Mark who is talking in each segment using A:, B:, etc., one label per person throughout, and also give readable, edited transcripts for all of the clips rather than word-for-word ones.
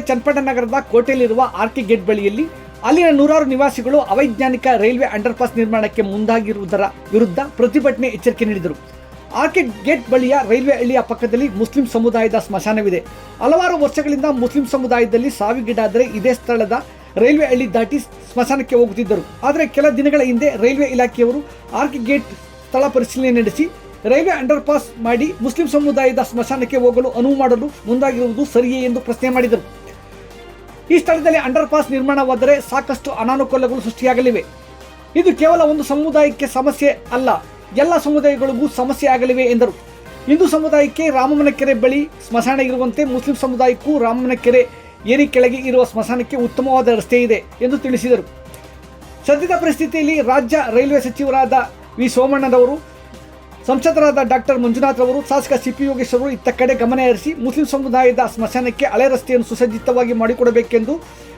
A: ಚನ್ನಪಟ್ಟಣ ನಗರದ ಕೋಟೆಯಲ್ಲಿರುವ RK gate ಬಳಿಯಲ್ಲಿ ಅಲ್ಲಿನ ನೂರಾರು ನಿವಾಸಿಗಳು ಅವೈಜ್ಞಾನಿಕ ರೈಲ್ವೆ ಅಂಡರ್ಪಾಸ್ ನಿರ್ಮಾಣಕ್ಕೆ ಮುಂದಾಗಿರುವುದರ ವಿರುದ್ಧ ಪ್ರತಿಭಟನೆ ಎಚ್ಚರಿಕೆ ನೀಡಿದರು. ಆರ್ಕೆ ಗೇಟ್ ಬಳಿಯ ರೈಲ್ವೆ ಹಳ್ಳಿಯ ಪಕ್ಕದಲ್ಲಿ ಮುಸ್ಲಿಂ ಸಮುದಾಯದ ಸ್ಮಶಾನವಿದೆ. ಹಲವಾರು ವರ್ಷಗಳಿಂದ ಮುಸ್ಲಿಂ ಸಮುದಾಯದಲ್ಲಿ ಸಾವಿಗೀಡಾದರೆ ಇದೇ ಸ್ಥಳದ ರೈಲ್ವೆ ಹಳ್ಳಿ ದಾಟಿ ಸ್ಮಶಾನಕ್ಕೆ ಹೋಗುತ್ತಿದ್ದರು. ಆದರೆ ಕೆಲ ದಿನಗಳ ಹಿಂದೆ ರೈಲ್ವೆ ಇಲಾಖೆಯವರು ಆರ್ಕೆ ಗೇಟ್ ಸ್ಥಳ ಪರಿಶೀಲನೆ ನಡೆಸಿ ರೈಲ್ವೆ ಅಂಡರ್ ಪಾಸ್ ಮಾಡಿ ಮುಸ್ಲಿಂ ಸಮುದಾಯದ ಸ್ಮಶಾನಕ್ಕೆ ಹೋಗಲು ಅನುವು ಮಾಡಲು ಮುಂದಾಗಿರುವುದು ಸರಿಯೇ ಎಂದು ಪ್ರಶ್ನೆ ಮಾಡಿದರು. ಈ ಸ್ಥಳದಲ್ಲಿ ಅಂಡರ್ ಪಾಸ್ ನಿರ್ಮಾಣವಾದರೆ ಸಾಕಷ್ಟು ಅನಾನುಕೂಲಗಳು ಸೃಷ್ಟಿಯಾಗಲಿವೆ. ಇದು ಕೇವಲ ಒಂದು ಸಮುದಾಯಕ್ಕೆ ಸಮಸ್ಯೆ ಅಲ್ಲ, ಎಲ್ಲ ಸಮುದಾಯಗಳಿಗೂ ಸಮಸ್ಯೆ ಆಗಲಿವೆ ಎಂದರು. ಹಿಂದೂ ಸಮುದಾಯಕ್ಕೆ ರಾಮಮ್ಮನ ಕೆರೆ ಬಳಿ ಸ್ಮಶಾನ ಇರುವಂತೆ ಮುಸ್ಲಿಂ ಸಮುದಾಯಕ್ಕೂ ರಾಮಮ್ಮನ ಕೆರೆ ಏರಿ ಕೆಳಗೆ ಇರುವ ಸ್ಮಶಾನಕ್ಕೆ ಉತ್ತಮವಾದ ರಸ್ತೆ ಇದೆ ಎಂದು ತಿಳಿಸಿದರು. ಸದ್ಯದ ಪರಿಸ್ಥಿತಿಯಲ್ಲಿ ರಾಜ್ಯ ರೈಲ್ವೆ ಸಚಿವರಾದ ವಿ ಸೋಮಣ್ಣನವರು, ಸಂಸದರಾದ ಡಾಕ್ಟರ್ ಮಂಜುನಾಥ್ ಅವರು, ಶಾಸಕ ಸಿಪಿ ಯೋಗೇಶ್ ಅವರು ಇತ್ತ ಕಡೆ ಗಮನ ಹರಿಸಿ ಮುಸ್ಲಿಂ ಸಮುದಾಯದ ಸ್ಮಶಾನಕ್ಕೆ ಹಳೆ ರಸ್ತೆಯನ್ನು ಸುಸಜ್ಜಿತವಾಗಿ ಮಾಡಿಕೊಡಬೇಕೆಂದು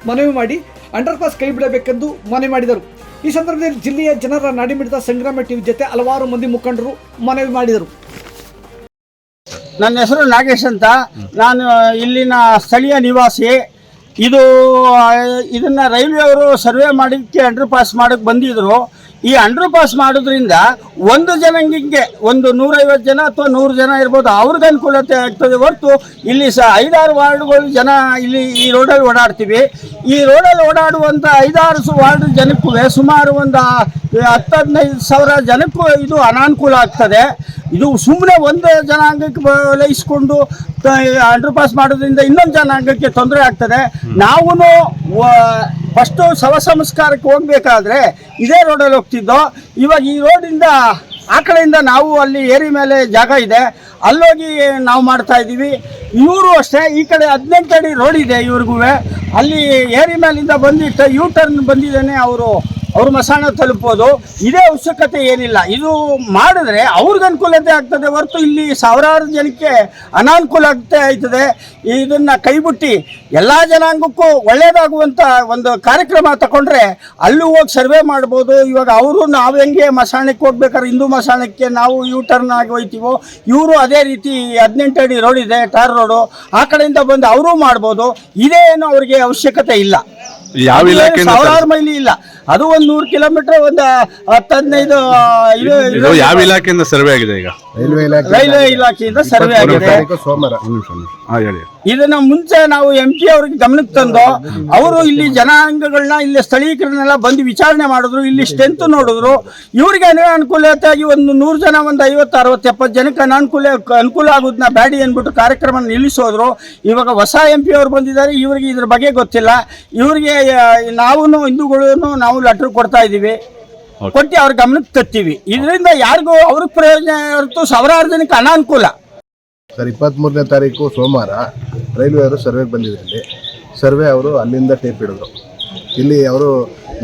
A: ಮನವಿ ಮಾಡಿ ಅಂಡರ್ಪಾಸ್ ಕೈಬಿಡಬೇಕೆಂದು ಮನವಿ ಮಾಡಿದರು. ಈ ಸಂದರ್ಭದಲ್ಲಿ ಜಿಲ್ಲೆಯ ಜನರ ನಾಡಿಮಿಡಿತ ಸಂಗ್ರಾಮ ಟಿವಿ ಜೊತೆ ಹಲವಾರು ಮಂದಿ ಮುಖಂಡರು ಮನವಿ ಮಾಡಿದರು.
B: ನನ್ನ ಹೆಸರು ನಾಗೇಶ್ ಅಂತ, ನಾನು ಇಲ್ಲಿನ ಸ್ಥಳೀಯ ನಿವಾಸಿ. ಇದನ್ನ ರೈಲ್ವೆ ಅವರು ಸರ್ವೆ ಮಾಡಿಕ್ಕೆ ಅಂಡರ್ ಪಾಸ್ ಮಾಡಕ್ಕೆ ಬಂದಿದ್ರು. ಈ ಅಂಡರ್ ಪಾಸ್ ಮಾಡೋದ್ರಿಂದ ಒಂದು ಜನಾಂಗಕ್ಕೆ ಒಂದು 150 ಜನ ಅಥವಾ 100 ಜನ ಇರ್ಬೋದು, ಅವ್ರಿಗೆ ಅನುಕೂಲತೆ ಆಗ್ತದೆ ಹೊರತು ಇಲ್ಲಿ 5-6 ವಾರ್ಡ್ಗಳು ಜನ ಇಲ್ಲಿ ಈ ರೋಡಲ್ಲಿ ಓಡಾಡ್ತೀವಿ. ಈ ರೋಡಲ್ಲಿ ಓಡಾಡುವಂಥ 5-6 ವಾರ್ಡ್ ಜನಕ್ಕೂ ಸುಮಾರು ಒಂದು 10-15 ಸಾವಿರ ಜನಕ್ಕೂ ಇದು ಅನಾನುಕೂಲ ಆಗ್ತದೆ. ಇದು ಸುಮ್ಮನೆ ಒಂದು ಜನಾಂಗಕ್ಕೆ ಲಯಿಸ್ಕೊಂಡು ಅಂಡರ್ ಪಾಸ್ ಮಾಡೋದ್ರಿಂದ ಇನ್ನೊಂದು ಜನಾಂಗಕ್ಕೆ ತೊಂದರೆ ಆಗ್ತದೆ. ನಾವು ಫಸ್ಟು ಶವ ಸಂಸ್ಕಾರಕ್ಕೆ ಹೋಗ್ಬೇಕಾದ್ರೆ ಇದೇ ರೋಡಲ್ಲಿ ಹೋಗ್ತಿದ್ದೋ. ಇವಾಗ ಈ ರೋಡಿಂದ ಆ ಕಡೆಯಿಂದ ನಾವು ಅಲ್ಲಿ ಏರಿ ಮೇಲೆ ಜಾಗ ಇದೆ, ಅಲ್ಲೋಗಿ ನಾವು ಮಾಡ್ತಾ ಇದ್ದೀವಿ. ಇವರು ಅಷ್ಟೇ ಈ ಕಡೆ 18 ಅಡಿ ರೋಡ್ ಇದೆ ಇವ್ರಿಗೂ. ಅಲ್ಲಿ ಏರಿ ಮೇಲಿಂದ ಬಂದಿಟ್ಟು ಯೂ ಟರ್ನ್ ಬಂದಿದ್ದೇನೆ ಅವ್ರ ಮಸಾಣ ತಲುಪೋದು. ಇದೇ ಅವಶ್ಯಕತೆ ಏನಿಲ್ಲ. ಇದು ಮಾಡಿದ್ರೆ ಅವ್ರಿಗೆ ಅನುಕೂಲತೆ ಆಗ್ತದೆ ಹೊರತು ಇಲ್ಲಿ ಸಾವಿರಾರು ಜನಕ್ಕೆ ಅನಾನುಕೂಲ ಆಗ್ತದೆ. ಇದನ್ನು ಕೈಬಿಟ್ಟು ಎಲ್ಲ ಜನಾಂಗಕ್ಕೂ ಒಳ್ಳೆಯದಾಗುವಂಥ ಒಂದು ಕಾರ್ಯಕ್ರಮ ತಗೊಂಡ್ರೆ ಅಲ್ಲೂ ಹೋಗಿ ಸರ್ವೆ ಮಾಡ್ಬೋದು. ಇವಾಗ ನಾವು ಹೆಂಗೆ ಮಸಾಣಕ್ಕೆ ಹೋಗ್ಬೇಕಾದ್ರೆ ಹಿಂದೂ ಮಸಾಣಕ್ಕೆ ನಾವು ಯೂ ಟರ್ನ್ ಆಗಿ ಹೋಗ್ತೀವೋ, ಇವರು ಅದೇ ರೀತಿ 18 ಅಡಿ ರೋಡ್ ಇದೆ, ಟಾರ್ ರೋಡು, ಆ ಕಡೆಯಿಂದ ಬಂದು ಅವರೂ ಮಾಡ್ಬೋದು. ಇದೇನು ಅವ್ರಿಗೆ ಅವಶ್ಯಕತೆ ಇಲ್ಲ.
C: ಯಾವ ಇಲಾಖೆ
B: ಸಾವಿರಾರು ಮೈಲಿ ಇಲ್ಲ, ಅದು ಒಂದು 100 ಕಿಲೋಮೀಟರ್ ಒಂದು 10-15
C: ಯಾವ ಇಲಾಖೆಯಿಂದ ಸರ್ವೆ ಆಗಿದೆ? ಈಗ
B: ರೈಲ್ವೆ ಇಲಾಖೆಯಿಂದ ಸರ್ವೆ ಆಗಿದೆ. ಇದನ್ನ ಮುಂಚೆ ನಾವು MP ಅವ್ರಿಗೆ ಗಮನಕ್ಕೆ ತಂದು ಅವರು ಇಲ್ಲಿ ಜನಾಂಗಗಳನ್ನ ಇಲ್ಲಿ ಸ್ಥಳೀಕರನ್ನೆಲ್ಲ ಬಂದು ವಿಚಾರಣೆ ಮಾಡಿದ್ರು. ಇಲ್ಲಿ ಸ್ಟ್ರೆಂತ್ ನೋಡಿದ್ರು. ಇವರಿಗೆ ಅನುಕೂಲತೆಯಾಗಿ ಒಂದು 100 ಜನ ಒಂದು 50-60-70 ಜನಕ್ಕೆ ಅನುಕೂಲ ಆಗೋದನ್ನ ಬ್ಯಾಡಿ ಅಂದ್ಬಿಟ್ಟು ಕಾರ್ಯಕ್ರಮ ನಿಲ್ಲಿಸೋದ್ರು. ಇವಾಗ ಹೊಸ MP ಅವ್ರು ಬಂದಿದ್ದಾರೆ, ಇವರಿಗೆ ಇದ್ರ ಬಗ್ಗೆ ಗೊತ್ತಿಲ್ಲ. ಇವರಿಗೆ ನಾವು ಹಿಂದೂಗಳು ನಾವು ಲೆಟರ್ ಕೊಡ್ತಾ ಇದ್ದೀವಿ, ಕೊಟ್ಟು ಅವ್ರ ಗಮನಕ್ಕೆ ತರ್ತೀವಿ. ಇದರಿಂದ ಯಾರಿಗೂ ಅವ್ರಿಗೆ ಪ್ರಯೋಜನ ಹೊರತು ಸಾವಿರಾರು ಜನಕ್ಕೆ ಅನಾನುಕೂಲ.
D: ಸರ್, 23ನೇ ತಾರೀಕು ಸೋಮವಾರ ರೈಲ್ವೆ ಅವರು ಸರ್ವೆಗೆ ಬಂದಿದ್ರು. ಇಲ್ಲಿ ಸರ್ವೆ ಅವರು ಅಲ್ಲಿಂದ ಟೇಪ್ ಹಿಡಿದ್ರು. ಇಲ್ಲಿ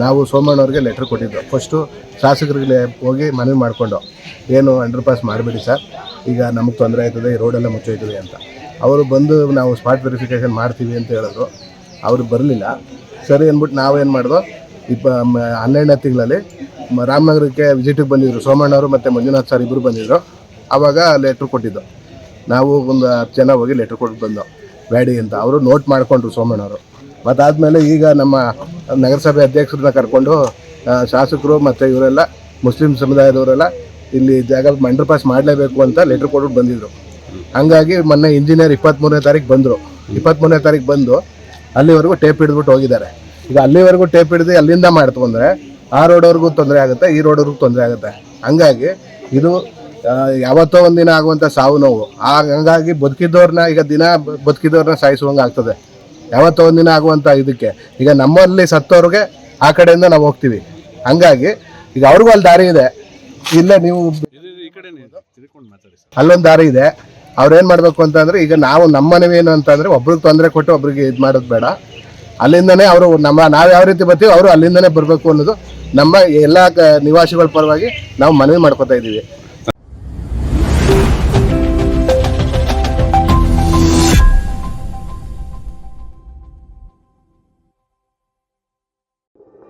D: ನಾವು ಸೋಮಣ್ಣವ್ರಿಗೆ ಲೆಟ್ರ್ ಕೊಟ್ಟಿದ್ದು. ಫಸ್ಟು ಶಾಸಕರಿಗೆ ಹೋಗಿ ಮನವಿ ಮಾಡಿಕೊಂಡು, ಏನು ಅಂಡರ್ ಪಾಸ್ ಮಾಡಿಬಿಡಿ ಸರ್, ಈಗ ನಮಗೆ ತೊಂದರೆ ಆಯ್ತದೆ, ಈ ರೋಡೆಲ್ಲ ಮುಚ್ಚೋಯ್ತದೆ ಅಂತ. ಅವರು ಬಂದು ನಾವು ಸ್ಪಾಟ್ ವೆರಿಫಿಕೇಷನ್ ಮಾಡ್ತೀವಿ ಅಂತ ಹೇಳಿದ್ರು. ಅವರು ಬರಲಿಲ್ಲ. ಸರಿ ಅಂದ್ಬಿಟ್ಟು ನಾವೇನು ಮಾಡಿದೋ, 12ನೇ ತಿಂಗಳಲ್ಲಿ ರಾಮನಗರಕ್ಕೆ ವಿಸಿಟಿಗೆ ಬಂದಿದ್ದರು ಸೋಮಣ್ಣವರು ಮತ್ತು ಮಂಜುನಾಥ್ ಸರ್ ಇಬ್ಬರು ಬಂದಿದ್ದರು. ಆವಾಗ ಲೆಟ್ರ್ ಕೊಟ್ಟಿದ್ದು. ನಾವು ಒಂದು 10 ಜನ ಹೋಗಿ ಲೆಟ್ರ್ ಕೊಟ್ಟು ಬಂದೋ ಬ್ಯಾಡಿ ಅಂತ. ಅವರು ನೋಟ್ ಮಾಡಿಕೊಂಡ್ರು ಸೋಮಣ್ಣವರು. ಮತ್ತಾದಮೇಲೆ ಈಗ ನಮ್ಮ ನಗರಸಭೆ ಅಧ್ಯಕ್ಷರನ್ನ ಕರ್ಕೊಂಡು ಶಾಸಕರು ಮತ್ತು ಇವರೆಲ್ಲ ಮುಸ್ಲಿಂ ಸಮುದಾಯದವರೆಲ್ಲ ಇಲ್ಲಿ ಜಾಗ ಅಂಡರ್ ಪಾಸ್ ಮಾಡಲೇಬೇಕು ಅಂತ ಲೆಟ್ರ್ ಕೊಟ್ಬಿಟ್ಟು ಬಂದಿದ್ದರು. ಹಾಗಾಗಿ ಮೊನ್ನೆ ಇಂಜಿನಿಯರ್ 23ನೇ ತಾರೀಕು ಬಂದರು. 23ನೇ ತಾರೀಕು ಬಂದು ಅಲ್ಲಿವರೆಗೂ ಟೇಪ್ ಹಿಡಿದ್ಬಿಟ್ಟು ಹೋಗಿದ್ದಾರೆ. ಈಗ ಅಲ್ಲಿವರೆಗೂ ಟೇಪ್ ಹಿಡಿದು ಅಲ್ಲಿಂದ ಮಾಡ್ತು ಅಂದರೆ ಆ ರೋಡವ್ರಿಗೂ ತೊಂದರೆ ಆಗುತ್ತೆ, ಈ ರೋಡವ್ರಿಗೂ ತೊಂದರೆ ಆಗುತ್ತೆ. ಹಂಗಾಗಿ ಇದು ಯಾವತ್ತೋ ಒಂದಿನ ಆಗುವಂಥ ಸಾವು ನೋವು. ಹಂಗಾಗಿ ಬದುಕಿದ್ದವ್ರನ್ನ ಈಗ ದಿನ ಬದುಕಿದ್ದವ್ರನ್ನ ಸಾಯಿಸುವಂಗೆ ಆಗ್ತದೆ. ಯಾವತ್ತೋ ಒಂದಿನ ಆಗುವಂಥ ಇದಕ್ಕೆ ಈಗ ನಮ್ಮಲ್ಲಿ ಸತ್ತವ್ರಿಗೆ ಆ ಕಡೆಯಿಂದ ನಾವು ಹೋಗ್ತೀವಿ. ಹಂಗಾಗಿ ಈಗ ಅವ್ರಿಗೂ ಅಲ್ಲಿ ದಾರಿ ಇದೆ. ಇಲ್ಲೇ ನೀವು ಅಲ್ಲೊಂದು ದಾರಿ ಇದೆ. ಅವ್ರೇನು ಮಾಡಬೇಕು ಅಂತಂದರೆ, ಈಗ ನಾವು ನಮ್ಮ ಮನವಿ ಏನು ಅಂತಂದರೆ, ಒಬ್ರಿಗೆ ತೊಂದರೆ ಕೊಟ್ಟು ಒಬ್ರಿಗೆ ಇದು ಮಾಡೋದು ಬೇಡ. ಅಲ್ಲಿಂದನೇ ಅವರು ನಾವು ಯಾವ ರೀತಿ ಬರ್ತೀವಿ ಅವರು ಅಲ್ಲಿಂದನೇ ಬರಬೇಕು ಅನ್ನೋದು ನಮ್ಮ ಎಲ್ಲ ನಿವಾಸಿಗಳ ಪರವಾಗಿ ನಾವು ಮನವಿ ಮಾಡ್ಕೊತಾ ಇದ್ದೀವಿ.